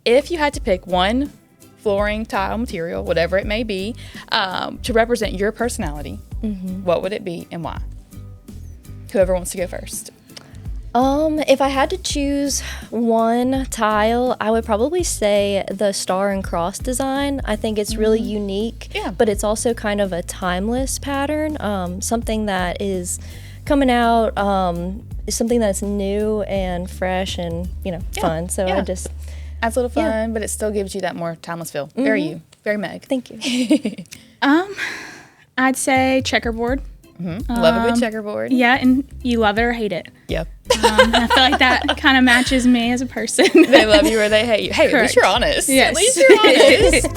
if you had to pick one flooring, tile, material, whatever it may be, to represent your personality, what would it be and why? Whoever wants to go first. If I had to choose one tile, I would probably say the star and cross design. I think it's really unique, but it's also kind of a timeless pattern, something that is coming out, something that's new and fresh and, fun. So I just... Adds a little fun, but it still gives you that more timeless feel. Very you. Very Meg. Thank you. I'd say checkerboard. Love a good checkerboard. Yeah, and you love it or hate it. Yep. I feel like that kind of matches me as a person. They love you or they hate you. Hey, at least you're honest. Yes. At least you're honest.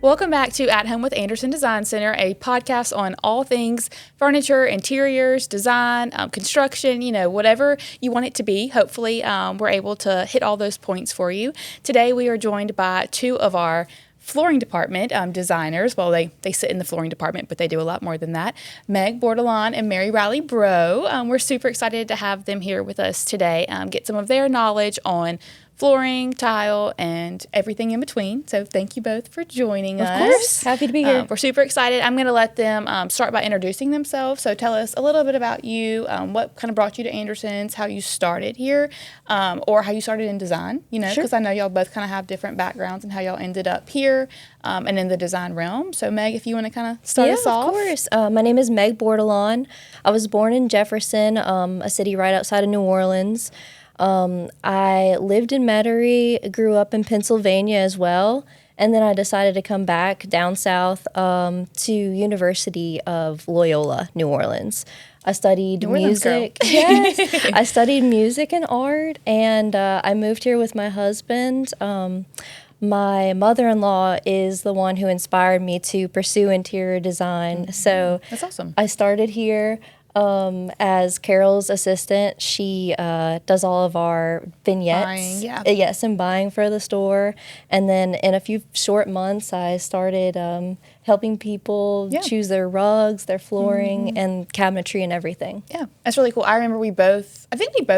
Welcome back to At Home with Anderson Design Center, a podcast on all things furniture, interiors, design, construction, whatever you want it to be. Hopefully, we're able to hit all those points for you. Today, we are joined by two of our flooring department designers. Well, they sit in the flooring department, but they do a lot more than that. Meg Bordelon and Mary Riley Breaux. We're super excited to have them here with us today, get some of their knowledge on flooring, tile, and everything in between. So thank you both for joining us. Of course. Happy to be here. We're super excited. I'm going to let them start by introducing themselves. So tell us a little bit about you, what kind of brought you to Anderson's, how you started here, or how you started in design, because I know y'all both kind of have different backgrounds and how y'all ended up here and in the design realm. So Meg, if you want to kind of start us off. Of course. My name is Meg Bordelon. I was born in Jefferson, a city right outside of New Orleans. I lived in Metairie, grew up in Pennsylvania as well, and then I decided to come back down south to University of Loyola, New Orleans. I studied music. Yes, I studied music and art, and I moved here with my husband. My mother-in-law is the one who inspired me to pursue interior design. So that's awesome. I started here. As Carol's assistant, she does all of our vignettes. Buying, Yes, and buying for the store. And then in a few short months, I started helping people choose their rugs, their flooring, and cabinetry and everything. Yeah, that's really cool. I remember we both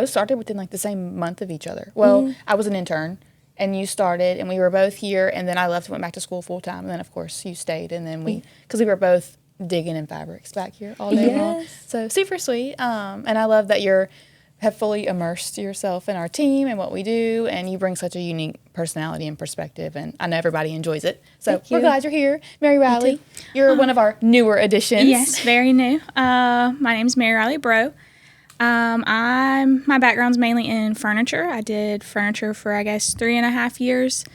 started within like the same month of each other. Well, I was an intern. And you started, and we were both here, and then I left and went back to school full time. And then, of course, you stayed, and then because we were both digging in fabrics back here all day long. So super sweet. And I love that have fully immersed yourself in our team and what we do, and you bring such a unique personality and perspective, and I know everybody enjoys it. So we're glad you're here. Mary Riley, you're one of our newer additions. Yes, very new. My name's Mary Riley Breaux. My background's mainly in furniture. I did furniture for, 3.5 years.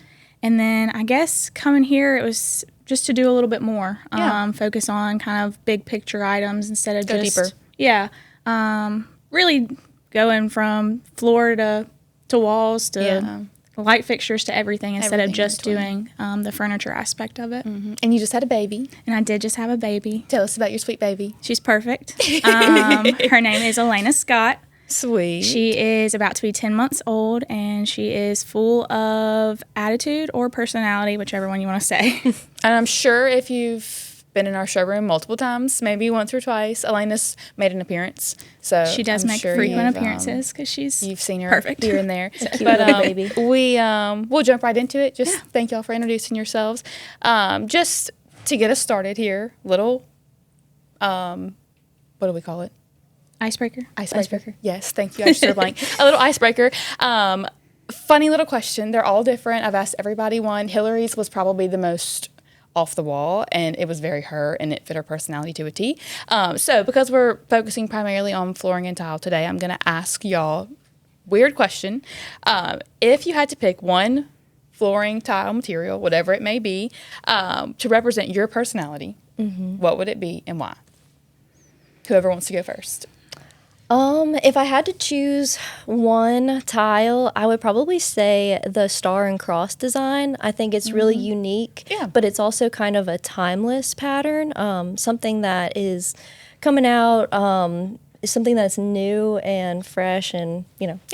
And then I guess coming here, it was just to do a little bit more, focus on kind of big picture items instead of go deeper. Yeah, really going from floor to walls to light fixtures to everything instead of just doing the furniture aspect of it. Mm-hmm. And you just had a baby. And I did just have a baby. Tell us about your sweet baby. She's perfect. Her name is Elena Scott. Sweet. She is about to be 10 months old, and she is full of attitude or personality, whichever one you want to say. And I'm sure if you've been in our showroom multiple times, maybe once or twice, Elena's made an appearance. So she does make frequent appearances because you've seen her perfect here and there. Cute little baby. We'll jump right into it. Just thank y'all for introducing yourselves. Just to get us started here, little, what do we call it? Icebreaker. Yes, thank you. I just drew a blank. A little icebreaker. Funny little question. They're all different. I've asked everybody one. Hillary's was probably the most off the wall, and it was very her, and it fit her personality to a T. So because we're focusing primarily on flooring and tile today, I'm going to ask y'all, weird question. If you had to pick one flooring, tile, material, whatever it may be, to represent your personality, what would it be and why? Whoever wants to go first. If I had to choose one tile, I would probably say the star and cross design. I think it's really unique, but it's also kind of a timeless pattern, something that is coming out, something that's new and fresh and,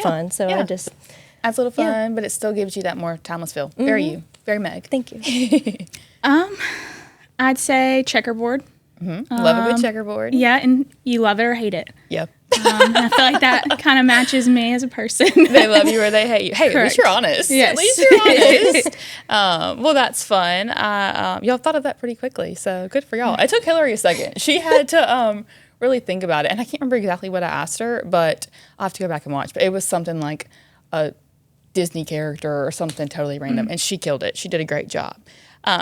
fun. So I just... Adds a little fun, but it still gives you that more timeless feel. Very you. Very Meg. Thank you. I'd say checkerboard. Love a good checkerboard. Yeah, and you love it or hate it. Yep. I feel like that kind of matches me as a person. They love you or they hate you. Hey, Correct. at least you're honest. Yes. At least you're honest. Well, that's fun. Y'all thought of that pretty quickly, so good for y'all. It took Hillary a second. She had to really think about it, and I can't remember exactly what I asked her, but I'll have to go back and watch. But it was something like a Disney character or something totally random, and she killed it. She did a great job.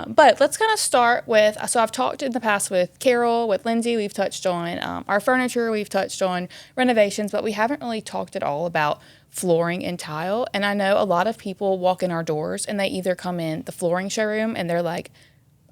But let's kind of start with, so I've talked in the past with Carol, with Lindsay, we've touched on our furniture, we've touched on renovations, but we haven't really talked at all about flooring and tile. And I know a lot of people walk in our doors and they either come in the flooring showroom and they're like,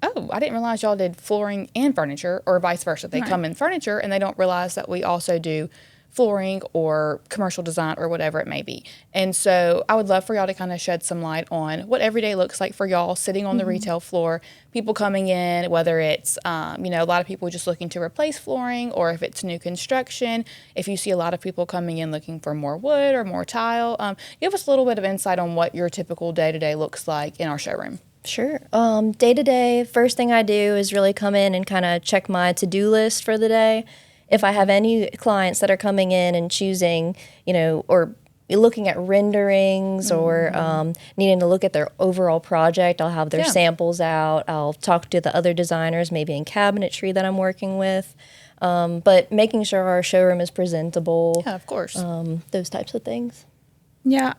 oh, I didn't realize y'all did flooring and furniture, or vice versa. They come in furniture and they don't realize that we also do flooring or commercial design or whatever it may be. And so I would love for y'all to kind of shed some light on what every day looks like for y'all sitting on the retail floor, people coming in, whether it's, a lot of people just looking to replace flooring, or if it's new construction, if you see a lot of people coming in looking for more wood or more tile. Give us a little bit of insight on what your typical day-to-day looks like in our showroom. Sure. Day to day, first thing I do is really come in and kind of check my to-do list for the day. If I have any clients that are coming in and choosing, or looking at renderings or needing to look at their overall project, I'll have their samples out. I'll talk to the other designers, maybe in cabinetry that I'm working with. But making sure our showroom is presentable. Yeah, of course. Those types of things. Yeah.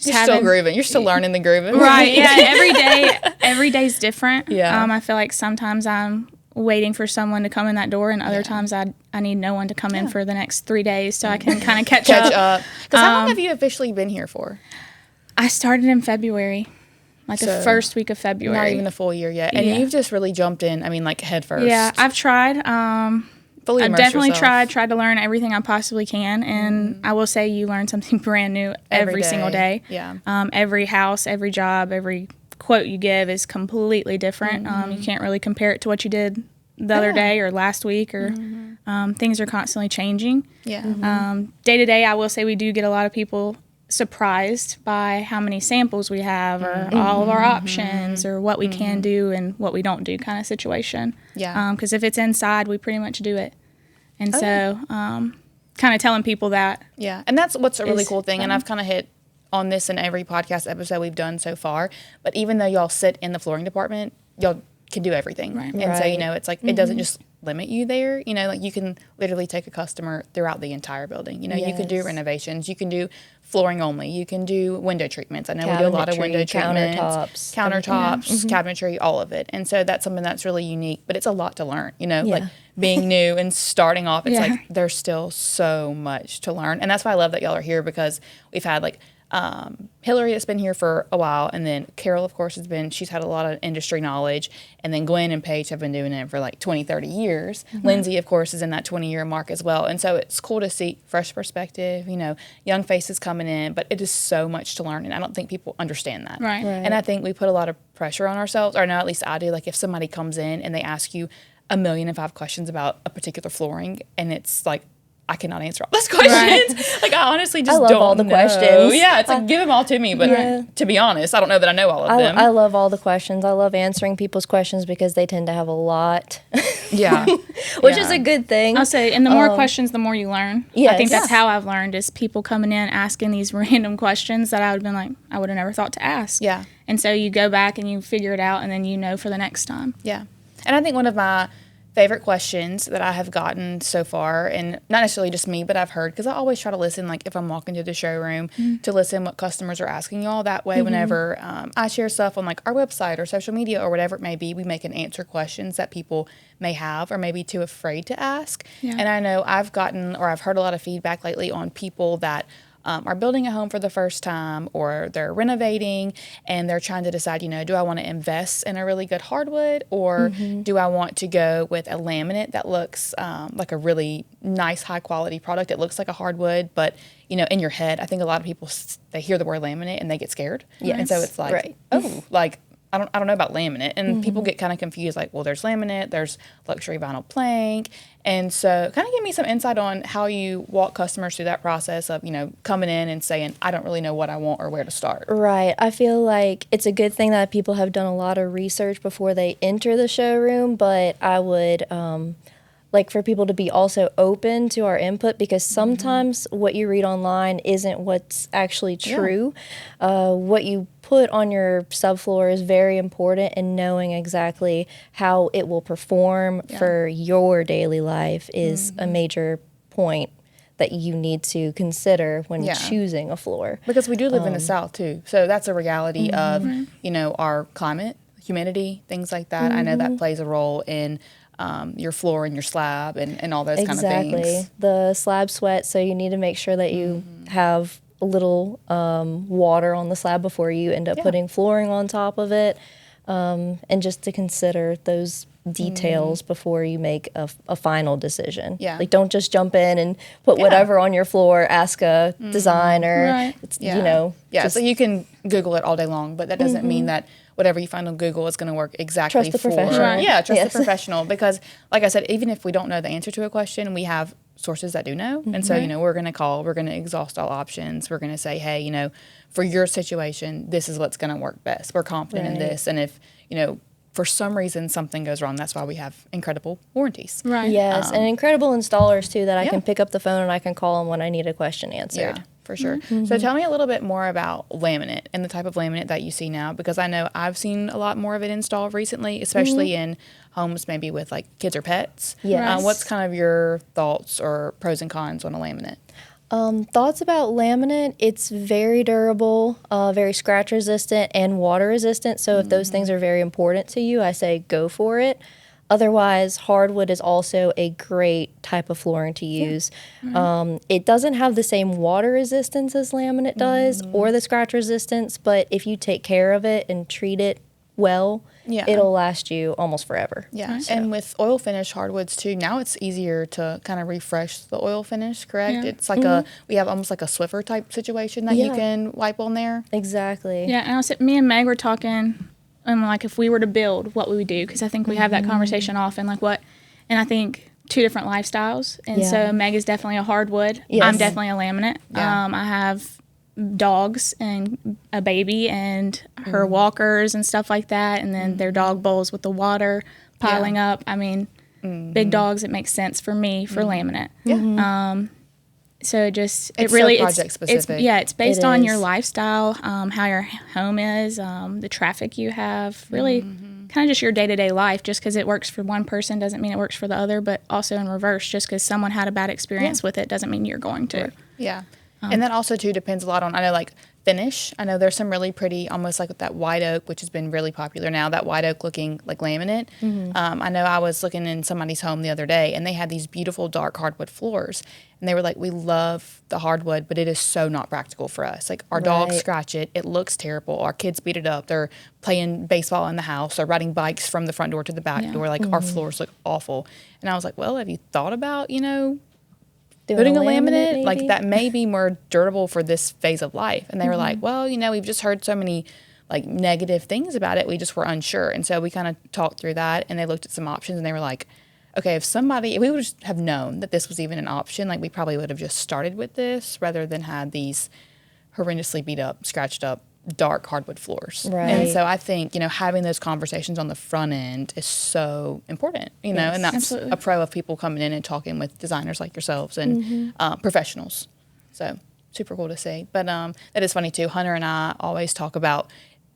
You're still grooving. You're still learning the grooving. Right. Yeah. Every day's different. Yeah. I feel like sometimes I'm waiting for someone to come in that door, and other times I need no one to come in for the next 3 days so I can kind of catch up. Because how long have you officially been here for? I started in February, the first week of February. Not even a full year yet. And you've just really jumped in, head first. Yeah, I've tried. Fully I've immerse definitely yourself. tried to learn everything I possibly can, and I will say you learn something brand new every single day. Yeah. Every house, every job, every quote you give is completely different. You can't really compare it to what you did the other day or last week, or things are constantly changing. Yeah. Day to day, I will say we do get a lot of people surprised by how many samples we have, or all of our options, or what we can do and what we don't do kind of situation. Yeah. Because if it's inside, we pretty much do it. And kind of telling people that. Yeah. And that's what's a really cool thing. And I've kind of hit on this in every podcast episode we've done so far. But even though y'all sit in the flooring department, y'all can do everything. Right. And so, it's like, it doesn't just limit you there. You can literally take a customer throughout the entire building. You can do renovations. You can do flooring only. You can do window treatments. I know we do a lot of window treatments. Countertops, cabinetry, all of it. And so that's something that's really unique. But it's a lot to learn, like being new and starting off. It's like there's still so much to learn. And that's why I love that y'all are here, because we've had Hillary that's been here for a while, and then Carol, of course, she's had a lot of industry knowledge, and then Gwen and Paige have been doing it for 20, 30 years. Lindsay, of course, is in that 20-year mark as well. And so it's cool to see fresh perspective, young faces coming in, but it is so much to learn, and I don't think people understand that. Right. And I think we put a lot of pressure on ourselves, or no, at least I do. If somebody comes in and they ask you 1,000,005 questions about a particular flooring, and it's I cannot answer all those questions. Right. I honestly just love don't all the know. questions. Yeah, it's give them all to me. But to be honest, I don't know that I know all of them. I love all the questions. I love answering people's questions because they tend to have a lot. Yeah. Which is a good thing. I'll say, and the more questions, the more you learn. Yes. I think that's how I've learned, is people coming in asking these random questions that I would have been I would have never thought to ask. Yeah. And so you go back and you figure it out, and then for the next time. Yeah. And I think one of my favorite questions that I have gotten so far, and not necessarily just me, but I've heard, because I always try to listen, if I'm walking to the showroom, to listen what customers are asking y'all. That way, whenever I share stuff on our website or social media or whatever it may be, we make an answer questions that people may have or maybe too afraid to ask. Yeah. And I know I've heard a lot of feedback lately on people that are building a home for the first time, or they're renovating and they're trying to decide, do I want to invest in a really good hardwood, or do I want to go with a laminate that looks like a really nice, high quality product? It looks like a hardwood, but in your head, I think a lot of people, they hear the word laminate and they get scared. Yes. And so it's like, oh, like, I don't know about laminate. And people get kind of confused, like, well, there's laminate, there's luxury vinyl plank. And so kind of give me some insight on how you walk customers through that process of, coming in and saying, I don't really know what I want or where to start. Right. I feel like it's a good thing that people have done a lot of research before they enter the showroom, but I would like for people to be also open to our input, because sometimes what you read online isn't what's actually true. What you put on your subfloor is very important, and knowing exactly how it will perform for your daily life is a major point that you need to consider when choosing a floor. Because we do live in the South too. So that's a reality of, our climate, humidity, things like that. I know that plays a role in your floor and your slab and all those kind of things. Exactly. The slab sweat, so you need to make sure that you have a little water on the slab before you end up putting flooring on top of it, and just to consider those details before you make a final decision. Like, don't just jump in and put whatever on your floor, ask a designer. Right. It's, so you can Google it all day long, but that doesn't mean that whatever you find on Google is going to work exactly Trust the for. professional. Right. Yeah, trust the professional. Because, like I said, even if we don't know the answer to a question, we have sources that do know. And so, we're going to call, we're going to exhaust all options. We're going to say, hey, for your situation, this is what's going to work best. We're confident in this. And if, for some reason something goes wrong, that's why we have incredible warranties. Right. Yes, and incredible installers too, that I can pick up the phone and I can call them when I need a question answered. Yeah, for sure. So tell me a little bit more about laminate and the type of laminate that you see now, because I know I've seen a lot more of it installed recently, especially in homes maybe with like kids or pets. Yes. What's kind of your thoughts or pros and cons on a laminate? Thoughts about laminate: it's very durable, very scratch resistant and water resistant. So if those things are very important to you, I say go for it. Otherwise, hardwood is also a great type of flooring to use. It doesn't have the same water resistance as laminate does, or the scratch resistance, but if you take care of it and treat it well, it'll last you almost forever. Yeah, so. And with oil finish hardwoods too, now it's easier to kind of refresh the oil finish, correct? Yeah. It's like we have almost like a Swiffer type situation that you can wipe on there. Exactly. Yeah, and also, me and Meg were talking, and like if we were to build, what would we do? Because I think we have that conversation often, like and I think two different lifestyles. And so Meg is definitely a hardwood. Yes. I'm definitely a laminate. Yeah. I have dogs and a baby and her walkers and stuff like that, and then their dog bowls with the water piling up. I mean, big dogs, it makes sense for me for laminate. So it really so project specific. It's based on your lifestyle, how your home is, the traffic you have, really kind of just your day-to-day life. Just because it works for one person doesn't mean it works for the other, but also in reverse, just because someone had a bad experience with it doesn't mean you're going to. Yeah. And that also, too, depends a lot on, I know, like, finish. I know there's some really pretty, almost like that white oak, which has been really popular now, that white oak looking like laminate. I know I was looking in somebody's home the other day, and they had these beautiful dark hardwood floors. And they were like, we love the hardwood, but it is so not practical for us. Like, our dogs scratch it. It looks terrible. Our kids beat it up. They're playing baseball in the house. They're riding bikes from the front door to the back door. Like, our floors look awful. And I was like, well, have you thought about, putting a laminate, like that may be more durable for this phase of life. And they were like, well, we've just heard so many like negative things about it. We just were unsure. And so we kind of talked through that, and they looked at some options, and they were like, okay, if we would just have known that this was even an option, like we probably would have just started with this rather than had these horrendously beat up, scratched up, dark hardwood floors. Right. And so I think, having those conversations on the front end is so important, and that's a pro of people coming in and talking with designers like yourselves and professionals. So super cool to see. But that is funny too. Hunter and I always talk about,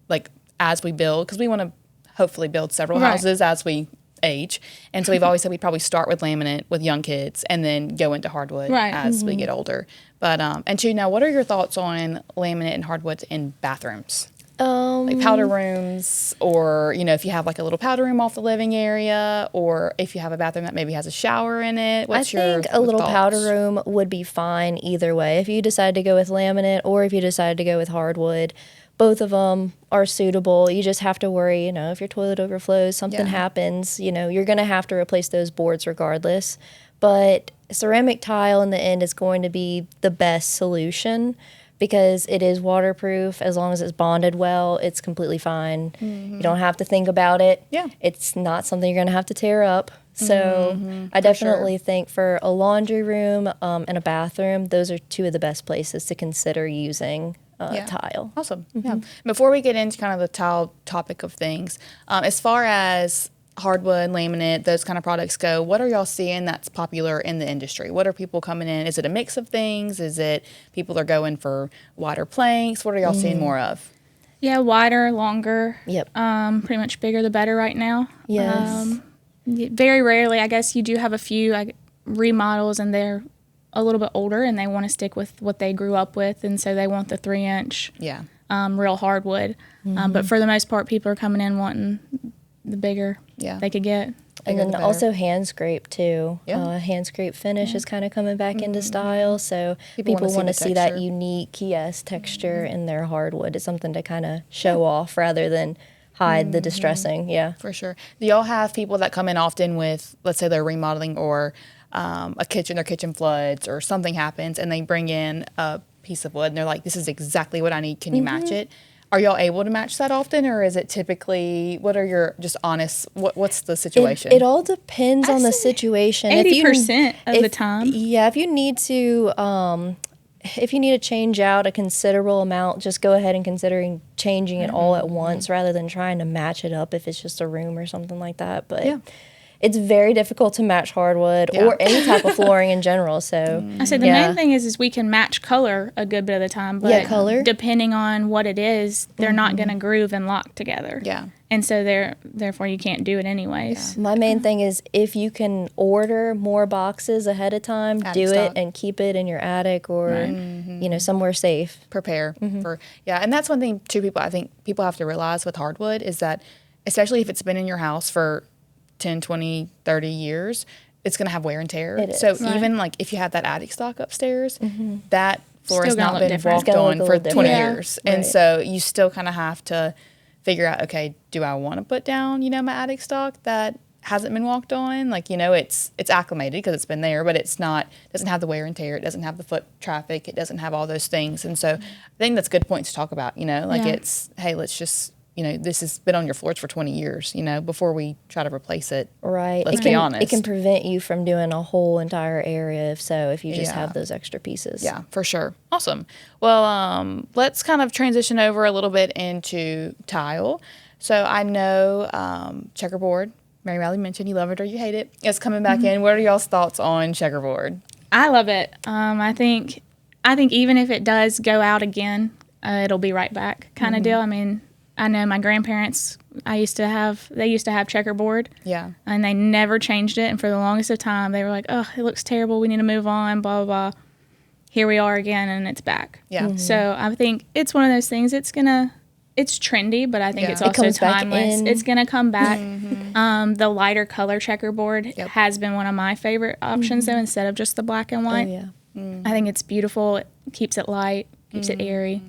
like, as we build, because we want to hopefully build several houses as we age. And so we've always said we'd probably start with laminate with young kids and then go into hardwood as we get older. But, and two, now what are your thoughts on laminate and hardwoods in bathrooms? Like powder rooms, or, you know, if you have like a little powder room off the living area, or if you have a bathroom that maybe has a shower in it. I think a little powder room would be fine either way. If you decide to go with laminate or if you decide to go with hardwood, both of them are suitable. You just have to worry, you know, if your toilet overflows, something happens, you know, you're going to have to replace those boards regardless. But ceramic tile in the end is going to be the best solution, because it is waterproof. As long as it's bonded well, it's completely fine. You don't have to think about it. Yeah. It's not something you're going to have to tear up. So I definitely think for a laundry room and a bathroom, those are two of the best places to consider using tile. Awesome. Yeah. Before we get into kind of the tile topic of things, as far as hardwood, laminate, those kind of products go, what are y'all seeing that's popular in the industry? What are people coming in? Is it a mix of things? Is it people are going for wider planks? What are y'all seeing more of? Yeah, wider, longer. Yep. Pretty much bigger the better right now. Yes. Very rarely, I guess you do have a few remodels, and they're a little bit older and they want to stick with what they grew up with, and so they want the 3-inch real hardwood. But for the most part, people are coming in wanting the bigger they could get. And then also hand scrape too. Hand scrape finish is kind of coming back into style. So people want to see that unique, texture in their hardwood. It's something to kind of show off rather than hide the distressing. Yeah, for sure. Do y'all have people that come in often with, let's say they're remodeling, or a kitchen, their kitchen floods or something happens, and they bring in a piece of wood and they're like, this is exactly what I need. Can you match it? Are y'all able to match that often, or is it typically, what are your, just honest, what's the situation? It all depends on the situation. 80% of the time. Yeah, if you need to change out a considerable amount, just go ahead and considering changing it all at once rather than trying to match it up if it's just a room or something like that. But it's very difficult to match hardwood or any type of flooring in general. So I said the main thing is we can match color a good bit of the time, but color, depending on what it is, they're not going to groove and lock together. Yeah. And so therefore you can't do it anyways. My main thing is if you can order more boxes ahead of time, do it and keep it in your attic or you know, somewhere safe. Prepare for and that's one thing too, I think people have to realize with hardwood is that, especially if it's been in your house for 10, 20, 30 years, it's going to have wear and tear. So even like if you have that attic stock upstairs, that floor has not been walked on for 20 years. And so you still kind of have to figure out, okay, do I want to put down, you know, my attic stock that hasn't been walked on? Like, you know, it's acclimated because it's been there, but it's not, doesn't have the wear and tear. It doesn't have the foot traffic. It doesn't have all those things. And so I think that's a good point to talk about, you know, like it's, hey, let's just, you know, this has been on your floors for 20 years, you know, before we try to replace it. Right. Let's be honest. It can prevent you from doing a whole entire area if you just have those extra pieces. Yeah, for sure. Awesome. Well, let's kind of transition over a little bit into tile. So I know checkerboard, Mary Riley mentioned you love it or you hate it. It's coming back in. What are y'all's thoughts on checkerboard? I love it. I think even if it does go out again, it'll be right back kind of deal. I mean, I know my grandparents, they used to have checkerboard. Yeah. And they never changed it. And for the longest of time, they were like, oh, it looks terrible. We need to move on, blah, blah, blah. Here we are again, and it's back. Yeah. So I think it's one of those things. It's trendy, but I think it's also timeless. It's going to come back. The lighter color checkerboard has been one of my favorite options, though, instead of just the black and white. Oh, yeah. I think it's beautiful. It keeps it light, keeps it airy.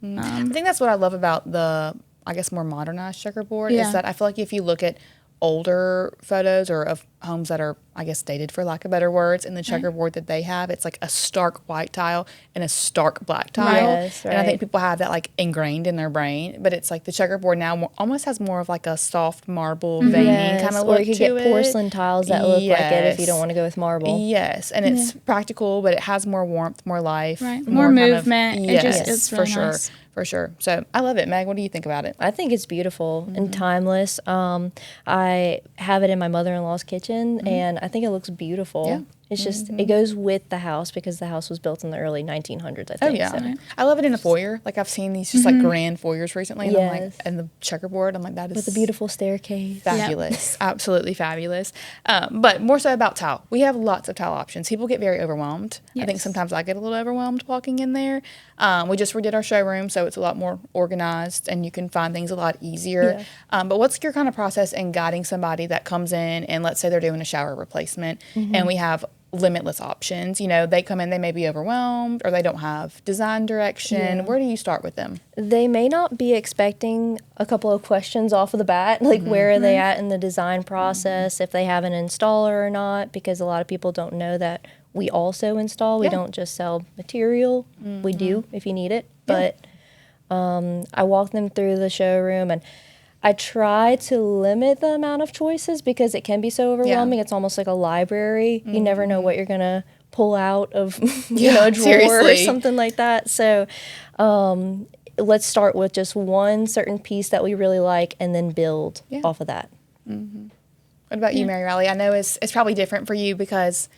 I think that's what I love about the, I guess, more modernized checkerboard is that I feel like if you look at older photos or of homes that are, I guess, dated for lack of better words, and the checkerboard that they have, it's like a stark white tile and a stark black tile. Yes, and I think people have that like ingrained in their brain, but it's like the checkerboard now almost has more of like a soft marble veiny kind of look to it. Or you could get porcelain tiles that look like it if you don't want to go with marble. Yes, and it's practical, but it has more warmth, more life. Right, more movement. It's really for nice. Sure. For sure. So I love it. Meg, what do you think about it? I think it's beautiful and timeless. I have it in my mother-in-law's kitchen, and I think it looks beautiful. Yeah. It's just, it goes with the house because the house was built in the early 1900s, I think. Oh, yeah. So. I love it in a foyer. Like, I've seen these just, like, grand foyers recently. And I'm like, Yes. and the checkerboard, I'm like, that is With a beautiful staircase. fabulous. Absolutely fabulous. But more so about tile. We have lots of tile options. People get very overwhelmed. I think Yes. sometimes I get a little overwhelmed walking in there. We just redid our showroom, so it's a lot more organized and you can find things a lot easier. But what's your kind of process in guiding somebody that comes in and let's say they're doing a shower replacement and we have limitless options? You know, they come in, they may be overwhelmed or they don't have design direction. Where do you start with them? They may not be expecting a couple of questions off of the bat, like where are they at in the design process, if they have an installer or not, because a lot of people don't know that we also install. We don't just sell material. We do if you need it. But I walk them through the showroom and I try to limit the amount of choices because it can be so overwhelming. It's almost like a library. You never know what you're going to pull out of you know, a drawer or something like that. So let's start with just one certain piece that we really like and then build off of that. What about you, Mary Riley? I know it's probably different for you because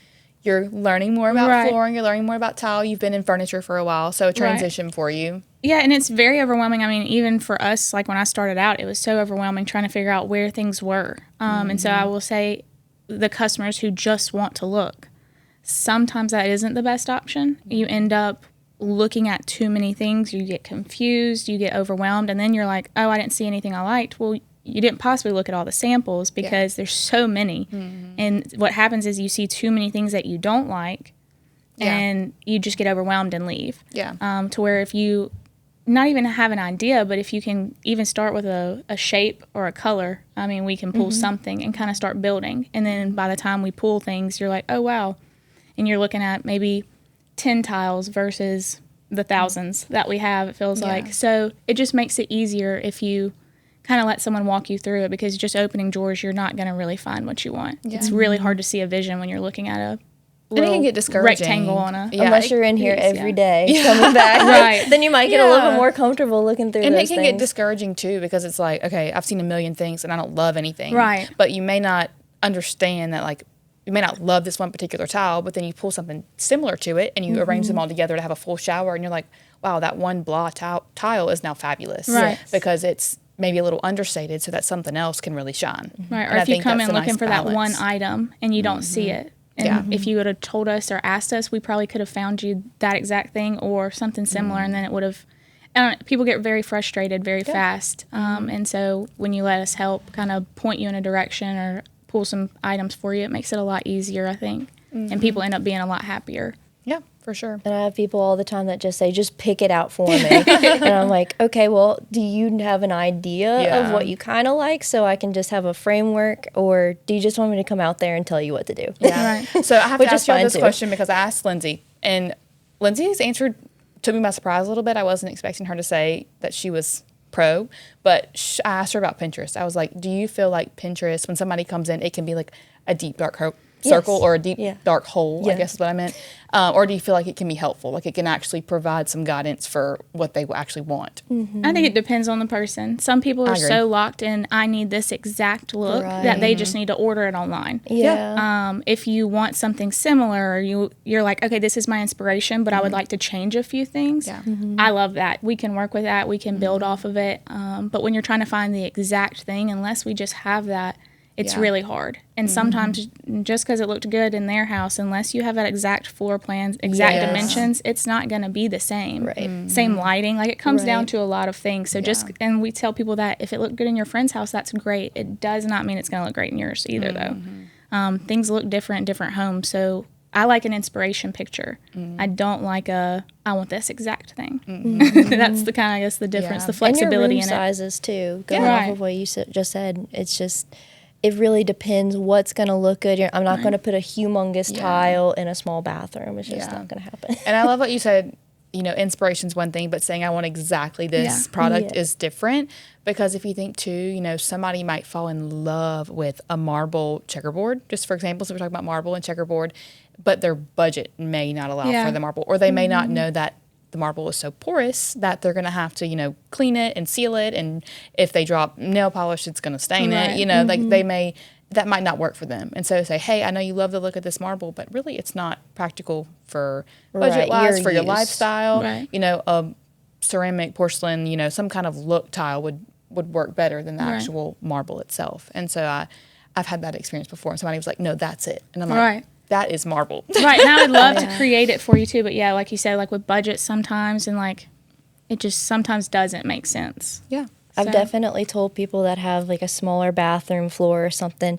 you're learning more about flooring, you're learning more about tile, you've been in furniture for a while, so a transition for you. Yeah, and it's very overwhelming. I mean, even for us, like when I started out, it was so overwhelming trying to figure out where things were. And so I will say the customers who just want to look, sometimes that isn't the best option. You end up looking at too many things, you get confused, you get overwhelmed, and then you're like, oh, I didn't see anything I liked. Well, you didn't possibly look at all the samples because there's so many. And what happens is you see too many things that you don't like and you just get overwhelmed and leave. To where if you not even have an idea, but if you can even start with a shape or a color, I mean, we can pull something and kind of start building. And then by the time we pull things, you're like, oh, wow. And you're looking at maybe 10 tiles versus the thousands that we have, it feels like. So it just makes it easier if you kind of let someone walk you through it, because just opening drawers, you're not going to really find what you want. It's really hard to see a vision when you're looking at a And it can get discouraging. rectangle on a... Unless you're in here every day coming back. Then you might get a little bit more comfortable looking through and those it can get discouraging too, because it's like, okay, I've seen a million things and I don't love anything. But you may not understand that, like, you may not love this one particular tile, but then you pull something similar to it and you arrange them all together to have a full shower and you're like, wow, that one blah tile is now fabulous. Because it's maybe a little understated so that something else can really shine. Or if you come in looking for that one item and you don't see it. And if you would have told us or asked us, we probably could have found you that exact thing or something similar, and then it would have... people get very frustrated very fast. And so when you let us help kind of point you in a direction or pull some items for you, it makes it a lot easier, I think. And people end up being a lot happier. Yeah, for sure. And I have people all the time that just say, just pick it out for me. And I'm like, okay, well, do you have an idea of what you kind of like so I can just have a framework, or do you just want me to come out there and tell you what to do? So I have to ask you this question because I asked Lindsay, and Lindsay's answer took me by surprise a little bit. I wasn't expecting her to say that she was pro, but I asked her about Pinterest. I was like, do you feel like Pinterest, when somebody comes in, it can be like a deep, dark circle or a deep, dark hole, I guess is what I meant. Or do you feel like it can be helpful? Like it can actually provide some guidance for what they actually want? I think it depends on the person. Some people are so locked in, I need this exact look, that they just need to order it online. If you want something similar, or you're like, okay, this is my inspiration, but I would like to change a few things. I love that. We can work with that. We can build off of it. But when you're trying to find the exact thing, unless we just have that, it's really hard. And sometimes just because it looked good in their house, unless you have that exact floor plans, exact dimensions, it's not going to be the same. Same lighting. Like it comes down to a lot of things. So and we tell people that if it looked good in your friend's house, that's great. It does not mean it's going to look great in yours either, though. Things look different in different homes. So I like an inspiration picture. I don't like I want this exact thing. That's the kind of, I guess, the difference, the flexibility and your room in it. sizes too. Going off of what you just said, it's just... It really depends what's going to look good. I'm not going to put a humongous tile in a small bathroom. It's just not going to happen. And I love what you said, you know, inspiration's one thing, but saying I want exactly this product is different. Because if you think too, you know, somebody might fall in love with a marble checkerboard, just for example, so we're talking about marble and checkerboard, but their budget may not allow for the marble, or they may not know that the marble is so porous that they're going to have to, you know, clean it and seal it. And if they drop nail polish, it's going to stain it. You know, like they may that might not work for them. And so say, hey, I know you love the look of this marble, but really it's not practical for budget-wise, for your lifestyle. Right. You know, a ceramic, porcelain, you know, some kind of look tile would work better than the actual marble itself. And so I've had that experience before. And somebody was like, no, that's it. And I'm like, that is marble. Right. And I would love to create it for you too. But yeah, like you said, like with budget sometimes, and like it just sometimes doesn't make sense. Yeah. I've definitely told people that have like a smaller bathroom floor or something,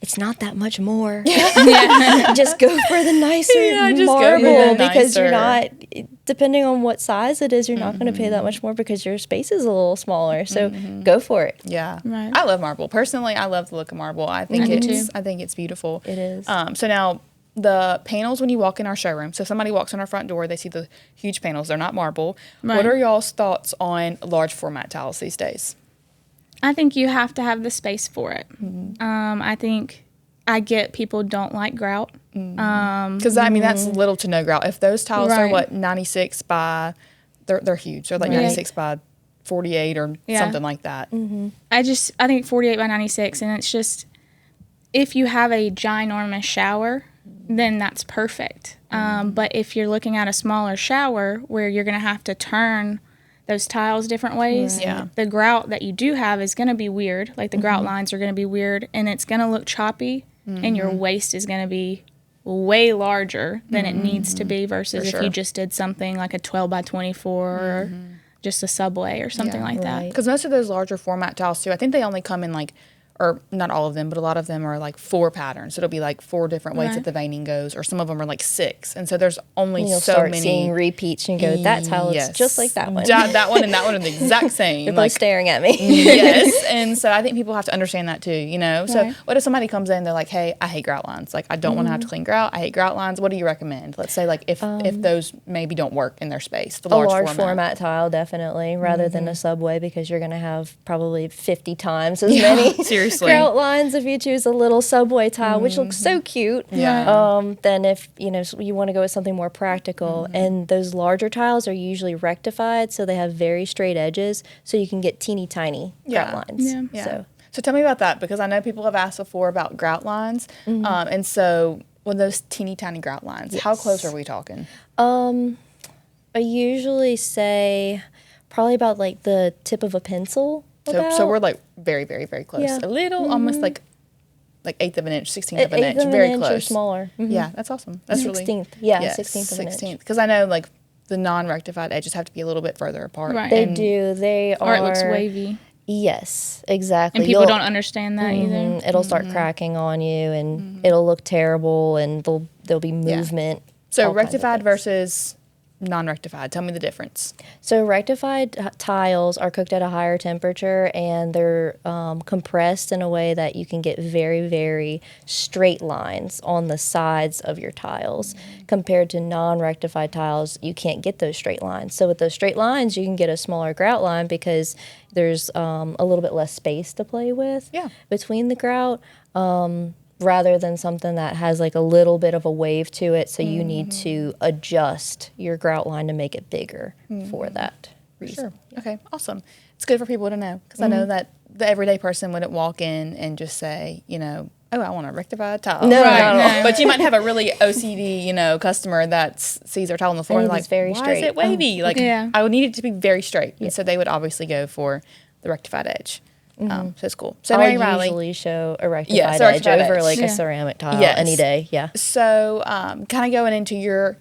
it's not that much more. Just go for the nicer marble because you're not, depending on what size it is, you're not going to pay that much more because your space is a little smaller. So go for it. Yeah. Right. I love marble. Personally, I love the look of marble. I think it's beautiful. It is. So now the panels when you walk in our showroom, so if somebody walks in our front door, they see the huge panels. They're not marble. Right. What are y'all's thoughts on large format tiles these days? I think you have to have the space for it. I think I get people don't like grout. Because, I mean, that's little to no grout. If those tiles are, 96 by, they're huge. They're like 96 by 48 or something like that. I think 48 by 96, and it's just, if you have a ginormous shower, then that's perfect. But if you're looking at a smaller shower where you're going to have to turn those tiles different ways, the grout that you do have is going to be weird. Like the grout lines are going to be weird, and it's going to look choppy, and your waste is going to be way larger than it needs to be versus if you just did something like a 12 by 24 or just a subway or something like that. Because most of those larger format tiles too, I think they only come in like, or not all of them, but a lot of them are like 4 patterns. So it'll be like 4 different ways that the veining goes, or some of them are like 6. And so there's only You'll so start many. Seeing repeats and go, that's how it's just like that one. That one and that one are the exact same. They're both staring at me. Yes. And so I think people have to understand that too, you know? So what if somebody comes in, they're like, hey, I hate grout lines. Like, I don't want to have to clean grout. I hate grout lines. What do you recommend? Let's say like if those maybe don't work in their space, the large format tile, definitely, rather than a subway, because you're going to have probably 50 times as many grout lines if you choose a little subway tile, which looks so cute. Then if you want to go with something more practical, and those larger tiles are usually rectified, so they have very straight edges, so you can get teeny tiny grout lines. So tell me about that, because I know people have asked before about grout lines, and so with those teeny tiny grout lines, how close are we talking? I usually say probably about like the tip of a pencil. So we're like very, very, very close. A little, almost like 1/8 of an inch, 16th of an inch, very close. Or smaller. Yeah, that's awesome. That's 16th. Really 16th of an inch. Because I know like the non-rectified edges have to be a little bit further apart. Right. They do. They are. Or it looks wavy. Yes, exactly. And people don't understand that either. It'll start cracking on you, and it'll look terrible, and there'll be movement. So rectified versus non-rectified. Tell me the difference. So rectified tiles are cooked at a higher temperature, and they're compressed in a way that you can get very, very straight lines on the sides of your tiles. Compared to non-rectified tiles, you can't get those straight lines. So with those straight lines, you can get a smaller grout line because there's a little bit less space to play with between the grout. Rather than something that has like a little bit of a wave to it, so you need to adjust your grout line to make it bigger for that reason. Sure. Okay, awesome. It's good for people to know, because I know that the everyday person wouldn't walk in and just say, oh, I want a rectified tile. No, But you might have a really OCD, customer that sees their tile on the floor and like, very why straight. Is it wavy? I would need it to be very straight. And so they would obviously go for the rectified edge. So it's cool. So Mary Riley, usually show a rectified edge over like a ceramic tile any day. Yeah. So kind of going into your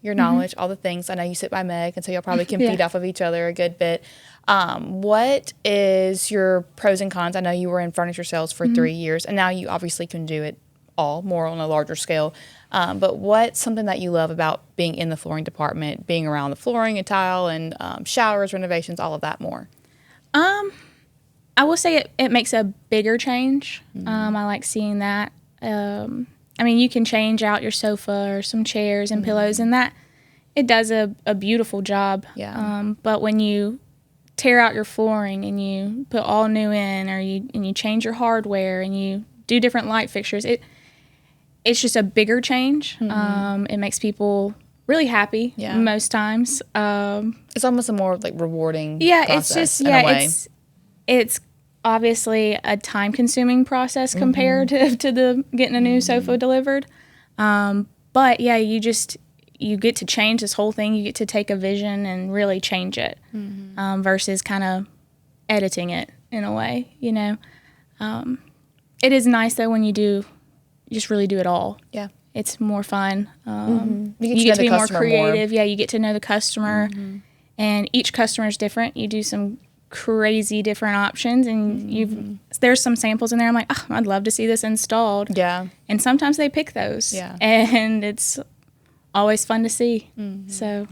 knowledge, all the things. I know you sit by Meg, and so y'all probably can feed off of each other a good bit. What is your pros and cons? I know you were in furniture sales for 3 years, and now you obviously can do it all more on a larger scale. But what's something that you love about being in the flooring department, being around the flooring and tile and showers, renovations, all of that more? I will say it makes a bigger change. I like seeing that. You can change out your sofa or some chairs and pillows, and that it does a beautiful job. Yeah. But when you tear out your flooring and you put all new in, or you change your hardware and you do different light fixtures, it's just a bigger change. It makes people really happy most times. It's almost a more like rewarding process in a way. It's obviously a time-consuming process comparative to the getting a new sofa delivered. But yeah, you get to change this whole thing. You get to take a vision and really change it, versus kind of editing it in a way, you know. It is nice though when you just really do it all. Yeah. It's more fun. You You get to be more creative. Yeah, you get to know the customer, and each customer is different. You do some crazy different options, and there's some samples in there. I'm like, oh, I'd love to see this installed. Yeah. And sometimes they pick those. Yeah. And it's always fun to see. So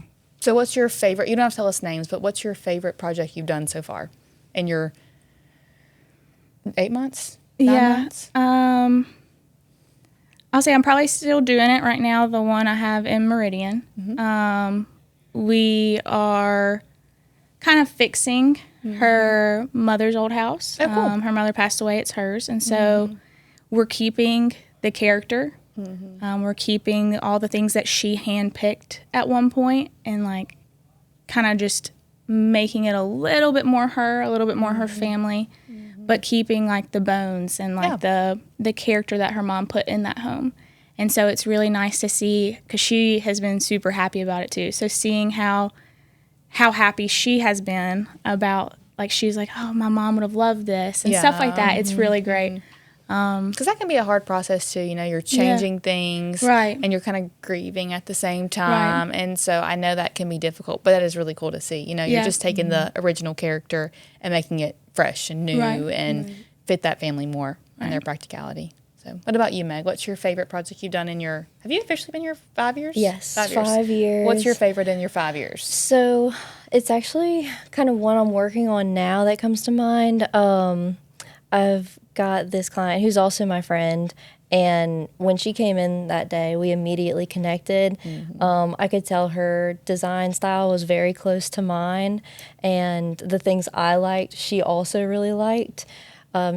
what's your favorite, you don't have to tell us names, but what's your favorite project you've done so far in your 8 months? 9 months? I'll say I'm probably still doing it right now, the one I have in Meridian. We are kind of fixing her mother's old house. Oh, cool. Her mother passed away, it's hers. And so we're keeping the character. We're keeping all the things that she handpicked at one point, and like kind of just making it a little bit more her, a little bit more her family, but keeping like the bones and like the character that her mom put in that home. And so it's really nice to see, because she has been super happy about it too. So seeing how happy she has been about, like, she's like, oh, my mom would have loved this and stuff like that. It's really great. Because that can be a hard process too. You know, you're changing things, right, and you're kind of grieving at the same time, and so I know that can be difficult. But that is really cool to see. You know, you're just taking the original character and making it fresh and new and fit that family more and their practicality. So, what about you, Meg? What's your favorite project you've done in your? Have you officially been here 5 years? Yes, 5 years. 5 years. What's your favorite in your 5 years? So it's actually kind of one I'm working on now that comes to mind. I've got this client who's also my friend, and when she came in that day, we immediately connected. I could tell her design style was very close to mine, and the things I liked, she also really liked.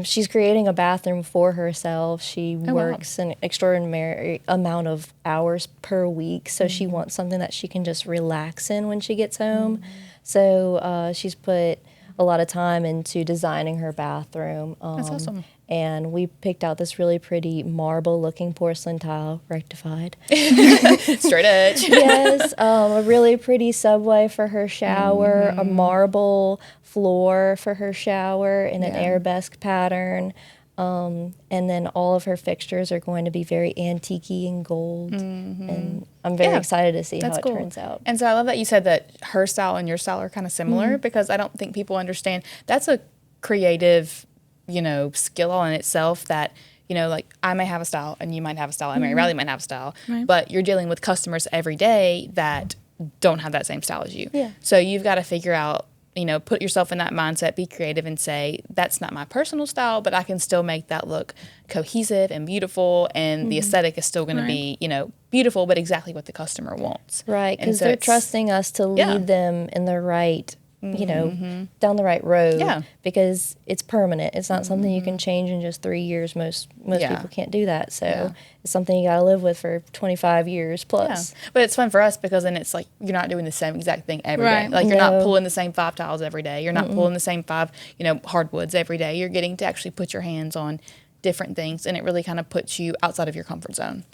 She's creating a bathroom for herself. She works an extraordinary amount of hours per week, so she wants something that she can just relax in when she gets home. So she's put a lot of time into designing her bathroom. That's awesome. And we picked out this really pretty marble-looking porcelain tile, rectified. Straight edge. Yes, a really pretty subway for her shower, a marble floor for her shower in an arabesque pattern. And then all of her fixtures are going to be very antique-y and gold. And I'm very excited to see how it turns out. And so I love that you said that her style and your style are kind of similar, because I don't think people understand that's a creative, you know, skill all in itself, that, you know, like I may have a style and you might have a style and Mary Riley might have a style, but you're dealing with customers every day that don't have that same style as you. So you've got to figure out, you know, put yourself in that mindset, be creative, and say, that's not my personal style, but I can still make that look cohesive and beautiful, and the aesthetic is still going to be, you know, beautiful, but exactly what the customer wants. Right, because they're trusting us to lead them in the right, you know, down the right road, because it's permanent. It's not something you can change in just 3 years. Most people can't do that. So it's something you got to live with for 25 years plus. But it's fun for us, because then it's like you're not doing the same exact thing every day. Like you're not pulling the same 5 tiles every day. You're not pulling the same 5, you know, hardwoods every day. You're getting to actually put your hands on different things, and it really kind of puts you outside of your comfort zone.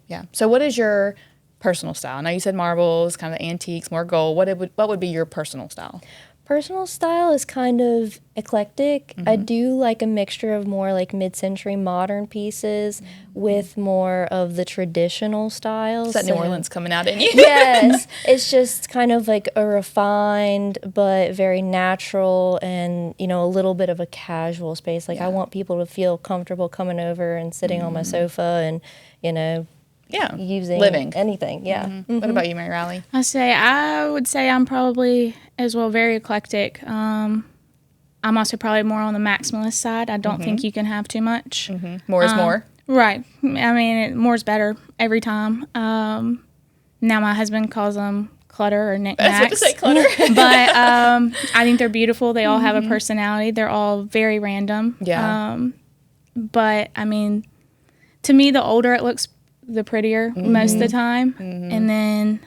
Yeah. So what is your personal style? I know you said marbles, kind of antiques, more gold. What would be your personal style? Personal style is kind of eclectic. I do like a mixture of more like mid-century modern pieces with more of the traditional styles. Is that New Orleans coming out in you? Yes. It's just kind of like a refined but very natural and, you know, a little bit of a casual space. Like I want people to feel comfortable coming over and sitting on my sofa and, you know, using anything. What about you, Mary Riley? I would say I'm probably as well very eclectic. I'm also probably more on the maximalist side. I don't think you can have too much. More is more. Right. I mean, more is better every time. Now my husband calls them clutter or knickknacks. I was about to say clutter. But I think they're beautiful. They all have a personality. They're all very random. Yeah. But I mean, to me, the older it looks, the prettier most of the time. And then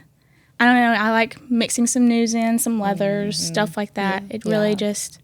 I don't know, I like mixing some news in, some leathers, stuff like that. It really just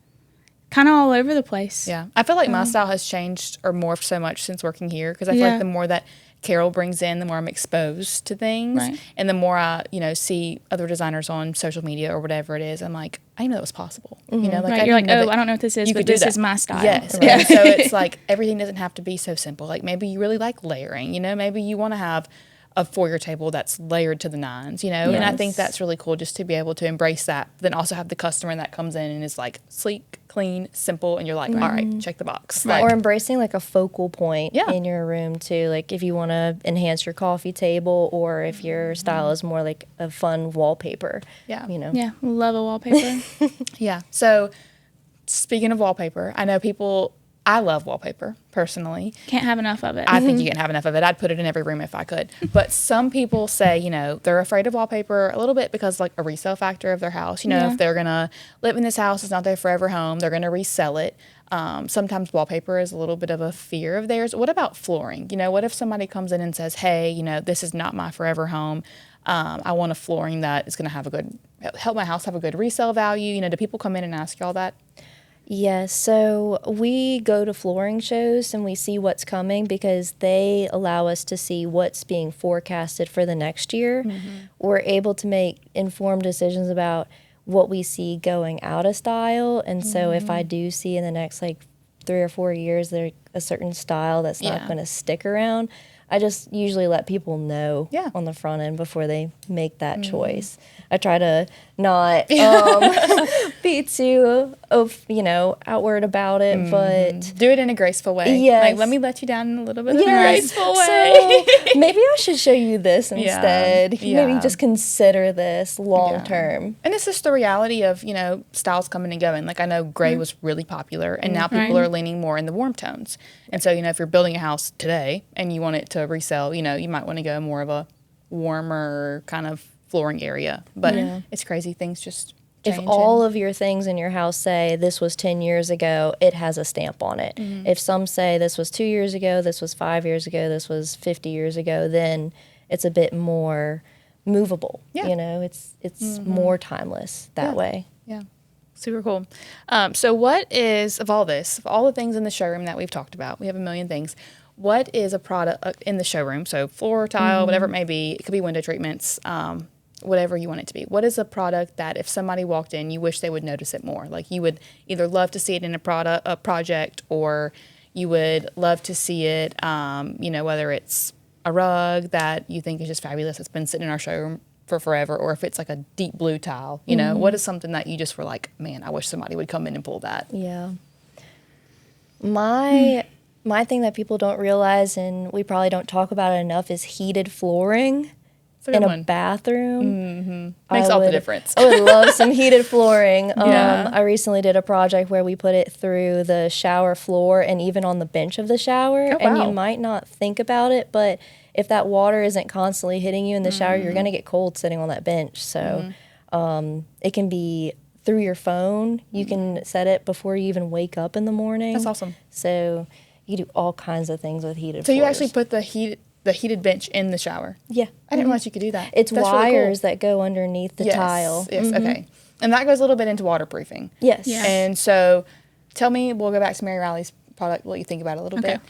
kind of all over the place. Yeah. I feel like my style has changed or morphed so much since working here because I feel like the more that Carol brings in, the more I'm exposed to things. Right. And the more I, see other designers on social media or whatever it is, I'm like, I didn't know that was possible. Right. I You're like, didn't know I don't know what this is, but this is my style. Yes. Yeah. And so it's like everything doesn't have to be so simple. Like maybe you really like layering, maybe you want to have a foyer table that's layered to the nines, and I think that's really cool just to be able to embrace that, then also have the customer that comes in and is like sleek, clean, simple, and you're like, all right, check the box. Or embracing like a focal point Yeah. in your room too. Like if you want to enhance your coffee table or if your style is more like a fun wallpaper. Yeah. Yeah, love a wallpaper. Yeah. So speaking of wallpaper, I know I love wallpaper personally. Can't have enough of it. I think you can't have enough of it. I'd put it in every room if I could. But some people say, they're afraid of wallpaper a little bit because like a resale factor of their house. If they're going to live in this house, it's not their forever home, they're going to resell it. Sometimes wallpaper is a little bit of a fear of theirs. What about flooring? What if somebody comes in and says, hey, this is not my forever home. I want a flooring that is going to help my house have a good resale value. Do people come in and ask you all that? Yes, so we go to flooring shows and we see what's coming because they allow us to see what's being forecasted for the next year. We're able to make informed decisions about what we see going out of style. And so if I do see in the next like 3 or 4 years there's a certain style that's not going to stick around, I just usually let people know on the front end before they make that choice. I try to not be too, outward about it, but do it in a graceful way. Yes. Like, let me let you down in a little bit of a graceful way. So maybe I should show you this instead. Yeah. Maybe just consider this long term. And it's just the reality of, styles coming and going. Like I know gray was really popular and now people are leaning more in the warm tones. And so, if you're building a house today and you want it to resell, you might want to go more of a warmer kind of flooring area. But it's crazy. Things just change. If all of your things in your house say this was 10 years ago, it has a stamp on it. If some say this was 2 years ago, this was 5 years ago, this was 50 years ago, then it's a bit more movable. Yeah. It's more timeless that way. Yeah. Super cool. So what is, of all the things in the showroom that we've talked about, we have a million things, what is a product in the showroom? So floor, tile, whatever it may be, it could be window treatments, whatever you want it to be. What is a product that if somebody walked in, you wish they would notice it more? Like you would either love to see it in a project, or you would love to see it, whether it's a rug that you think is just fabulous, that's been sitting in our showroom for forever, or if it's like a deep blue tile, what is something that you just were like, man, I wish somebody would come in and pull that? Yeah. My thing that people don't realize, and we probably don't talk about it enough, is heated flooring in a bathroom. Makes all the difference. I would love some heated flooring. I recently did a project where we put it through the shower floor and even on the bench of the shower. Oh, wow. And you might not think about it, but if that water isn't constantly hitting you in the shower, you're going to get cold sitting on that bench. So it can be through your phone. You can set it before you even wake up in the morning. That's awesome. So you can do all kinds of things with heated So floors. you actually put the heated bench in the shower? Yeah. I didn't realize you could do that. It's That's wires really cool. that go underneath the tile. Yes, okay. And that goes a little bit into waterproofing. Yes. Yeah. And so tell me, we'll go back to Mary Riley's product, let you think about it a little bit.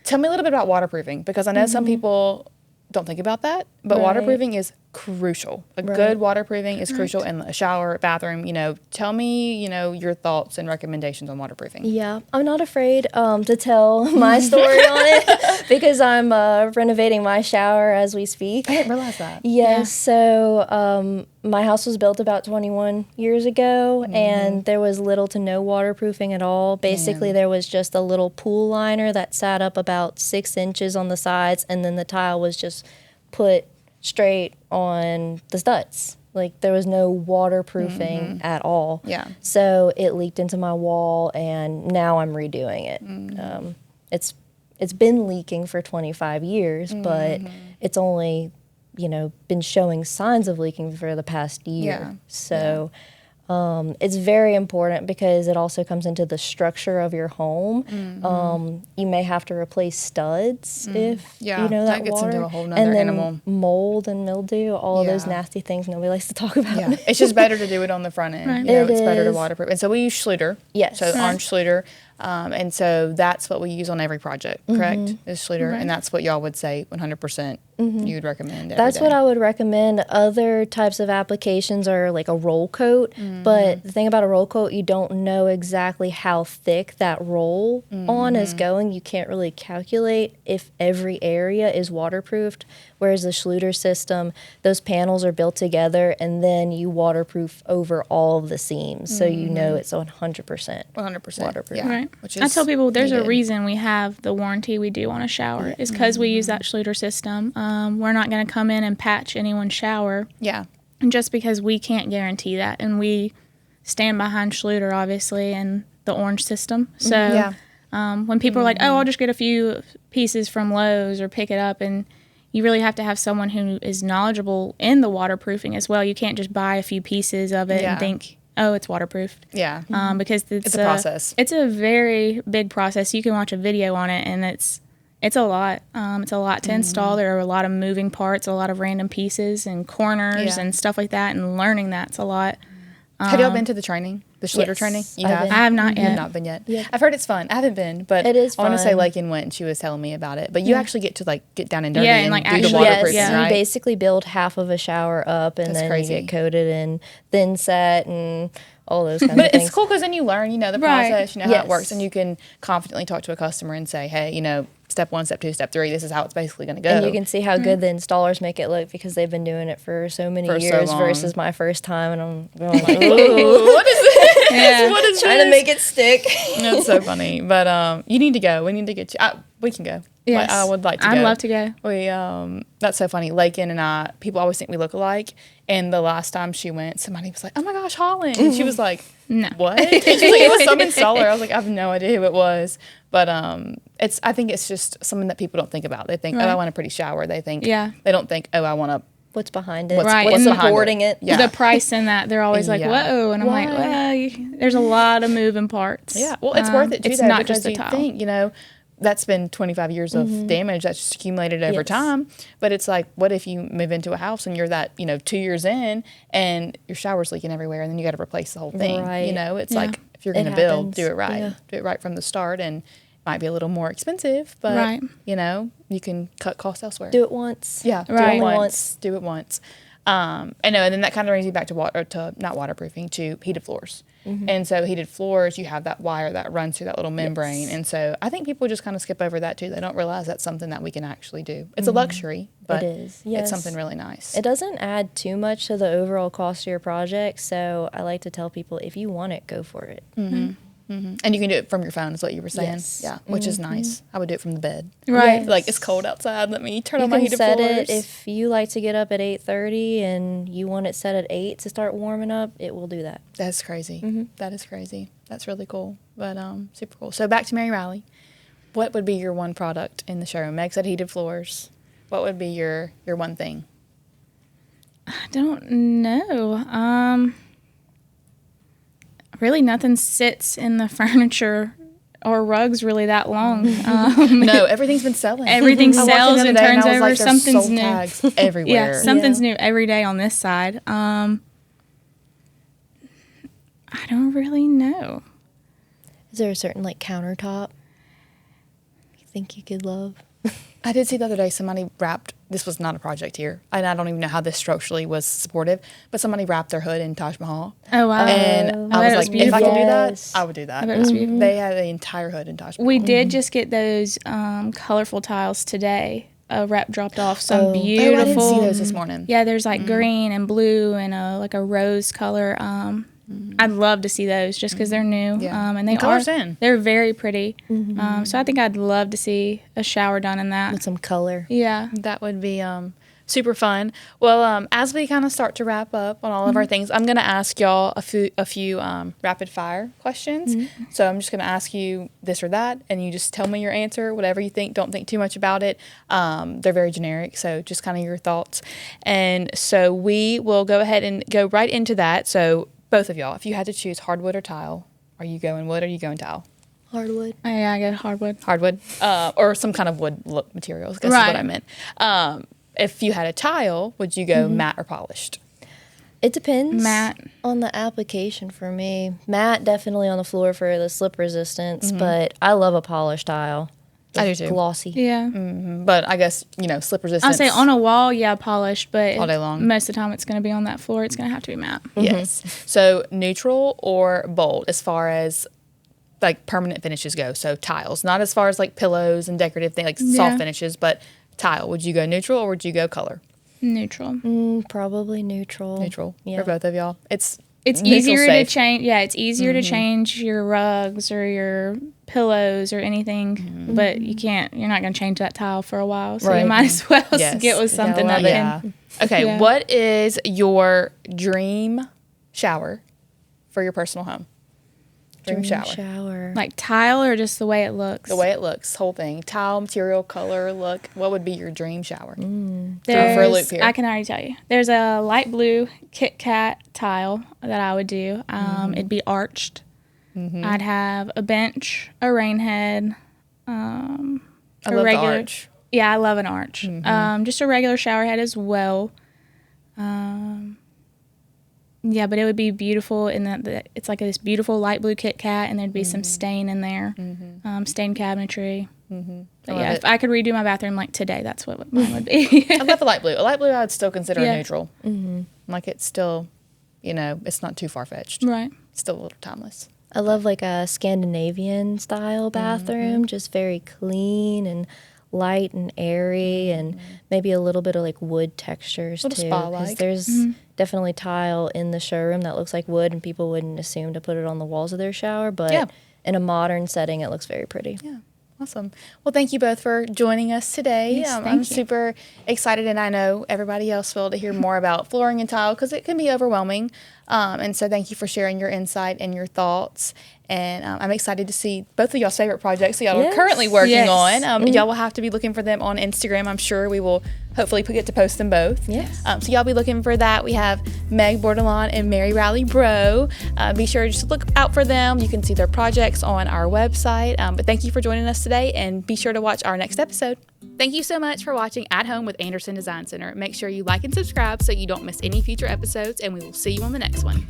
Tell me a little bit about waterproofing, because I know some people don't think about that, but waterproofing is crucial. Good waterproofing is crucial in a shower, bathroom. Tell me, your thoughts and recommendations on waterproofing. Yeah, I'm not afraid to tell my story on it because I'm renovating my shower as we speak. I didn't realize that. Yes, so my house was built about 21 years ago, and there was little to no waterproofing at all. Basically, there was just a little pool liner that sat up about 6 inches on the sides, and then the tile was just put straight on the studs. Like there was no waterproofing at all. Yeah. So it leaked into my wall, and now I'm redoing it. It's been leaking for 25 years, but it's only been showing signs of leaking for the past year. Yeah. So It's very important because it also comes into the structure of your home. You may have to replace studs if you know that gets water. into a whole nother and then animal. Mold and mildew, all of those Yeah. nasty things nobody likes to talk about. Yeah, it's just better to do it on the front end. Right. You know, It it's better to is. waterproof. And so we use Schluter. Yes. So orange Schluter. And so that's what we use on every project, correct? Is Schluter. Right. And that's what y'all would say 100% you would recommend every That's day. what I would recommend. Other types of applications are like a roll coat, but the thing about a roll coat, you don't know exactly how thick that roll on is going. You can't really calculate if every area is waterproofed, whereas the Schluter system, those panels are built together and then you waterproof over all of the seams, so you know it's 100% 100%. waterproof. Yeah. Right. Which I is tell people there's a needed. reason we have the warranty we do on a shower is because we use that Schluter system. We're not going to come in and patch anyone's shower Yeah. just because we can't guarantee that. And we stand behind Schluter, obviously, and the orange system. So Yeah. when people are like, oh, I'll just get a few pieces from Lowe's or pick it up, and you really have to have someone who is knowledgeable in the waterproofing as well. You can't just buy a few pieces of it Yeah. and think, oh, it's waterproofed. Yeah. Because it's a process. It's a very big process. You can watch a video on it, and it's a lot. It's a lot to install. There are a lot of moving parts, a lot of random pieces and corners Yeah. and stuff like that. And learning that's a lot. Have y'all been to the training? The Schluter Yes, training? You I've have? been. I have not You have yet. not been yet. Yeah. I've heard it's fun. I haven't been, but It is I want to say fun. Lakin went and she was telling me about it. But you actually get to like get down and dirty Yeah, and and, like, do the actually- waterproofing, Yes, you right? basically build half of a shower up, and That's then crazy. you get coated and thin set and all those kinds of But things. it's cool because then you learn, you know, the Right. process, you know how it Yes. works, and you can confidently talk to a customer and say, hey, you know, step 1, step 2, step 3, this is how it's basically going to go. And you can see how good the installers make it look because they've been doing it for so many For so years long. versus my first time, and I'm going like, Ooh, what is this? Yeah. What is trying this? to make it stick. That's so funny. But you need to go. We need to get you. We can go. Yes. I would like to I'd go. love to go. We that's so funny. Lakin and I, people always think we look alike. And the last time she went, somebody was like, "Oh my gosh, Holland!" And she was like, No. "What?" And she was like, "It was some installer." I was like, "I have no idea who it was." But it's. I think it's just something that people don't think about. They think, "Oh, I Right. want a pretty shower." They think, Yeah. They don't think, "Oh, I want a." What's behind it? Right, What's and the- supporting it? Yeah. The price in that, they're always like, Yeah. whoa. And I'm like, Why? well, there's a lot of moving parts. Yeah, well, it's worth it too. It's though, not because just the you tile. think, you know, that's been 25 years of damage that's just accumulated over Yes. time. But it's like, what if you move into a house and you're that, you know, 2 years in and your shower's leaking everywhere, and then you got to replace the whole thing. You Right. know, it's Yeah. like if you're It going to build, happens. do it right. Yeah. Do it right from the start, and it might be a little more expensive, but Right. you know, you can cut costs elsewhere. Do it once. Yeah, do Right. it Only once. Do it once. I know, and then that kind of brings you back to not waterproofing, to heated floors. And so heated floors, you have that wire that runs through that little membrane. Yes. And so I think people just kind of skip over that too. They don't realize that's something that we can actually do. It's a luxury, but is, yes. it's something really nice. It doesn't add too much to the overall cost of your project, so I like to tell people if you want it, go for it. And you can do it from your phone, is what you were saying. Yes. Yeah, which is nice. I would do it from the bed. Right. Yes. Like, it's cold outside. Let me turn You on my can heated set floors. it if you like to get up at 8:30 and you want it set at 8 to start warming up. It will do that. That's crazy. That is crazy. That's really cool. But super cool. So back to Mary Riley. What would be your one product in the showroom? Meg said heated floors. What would be your one thing? I don't know. Really, nothing sits in the furniture or rugs really that long. No, everything's been selling. Everything I walked in sells the other and day turns I was over. like, there's Something's sold new. tags everywhere. Yeah, something's Yeah. new every day on this side. I don't really know. Is there a certain like countertop you think you could love? I did see the other day somebody wrapped, this was not a project here, and I don't even know how this structurally was supportive, but somebody wrapped their hood in Taj Mahal. Oh, wow. And I I bet was it was like, if I could do that, Yes. I would do that. I bet it was beautiful. They had the entire hood in Taj Mahal. We did just get those colorful tiles today. A rep dropped off some Oh. beautiful. Oh, I didn't see those this morning. Yeah, there's like green and blue and like a rose color. I'd love to see those just because they're new. Yeah. And they And color's are. in. They're very pretty. So I think I'd love to see a shower done in that. With some color. Yeah. That would be super fun. Well, as we kind of start to wrap up on all of our things, I'm going to ask y'all a few rapid fire questions. So I'm just going to ask you this or that, and you just tell me your answer, whatever you think. Don't think too much about it. They're very generic, so just kind of your thoughts. And so we will go ahead and go right into that. So both of y'all, if you had to choose hardwood or tile, are you going wood or are you going tile? Hardwood. Oh, yeah, I get hardwood. Hardwood, or some kind of wood look materials. That's Right. what I meant. If you had a tile, would you go matte or polished? It depends Matte. on the application for me. Matte definitely on the floor for the slip resistance, but I love a polished tile. I do too. Glossy. Yeah. But I guess, slip resistance. I'll say on a wall, yeah, polished, but All day long. most of the time it's going to be on that floor. It's going to have to be matte. Yes. So neutral or bold as far as like permanent finishes go. So tiles, not as far as like pillows and decorative things, like Yeah. soft finishes, but tile. Would you go neutral or would you go color? Neutral. Probably neutral. Neutral Yeah. for both of y'all. It's It's neutral's easier to safe. change. Yeah, it's easier to change your rugs or your pillows or anything, but you're not going to change that tile for a while. So Right. you might as well Yes. get with something love that it. can. Okay, Yeah. what is your dream shower for your personal home? Dream shower. Like tile or just the way it looks? The way it looks, whole thing. Tile, material, color, look. What would be your dream shower? For a There's- loop here. I can already tell you. There's a light blue Kit Kat tile that I would do. It'd be arched. I'd have a bench, a rain head, I love the arch. Yeah, I love an arch. Just a regular shower head as well. Yeah, but it would be beautiful in that it's like this beautiful light blue Kit Kat, and there'd be some stain in there, stained cabinetry. But love yeah, it. if I could redo my bathroom like today, that's what mine would be. I love a light blue. A light blue I would still consider Yeah. neutral. Like it's still, it's not too far-fetched. Right. It's still a little timeless. I love like a Scandinavian style bathroom, just very clean and light and airy, and maybe a little bit of like wood textures Little too. spa-like. There's definitely tile in the showroom that looks like wood, and people wouldn't assume to put it on the walls of their shower, but Yeah. in a modern setting, it looks very pretty. Yeah. Awesome. Well, thank you both for joining us today. Yes, I'm thank you. super excited, and I know everybody else will, to hear more about flooring and tile because it can be overwhelming. And so thank you for sharing your insight and your thoughts. And I'm excited to see both of y'all's favorite projects that y'all are Yes. currently working Yes. on. Y'all will have to be looking for them on Instagram. I'm sure we will hopefully get to post them both. Yes. So y'all be looking for that. We have Meg Bordelon and Mary Riley Breaux. Be sure to just look out for them. You can see their projects on our website. But thank you for joining us today, and be sure to watch our next episode. Thank you so much for watching At Home with Anderson Design Center. Make sure you like and subscribe so you don't miss any future episodes, and we will see you on the next one.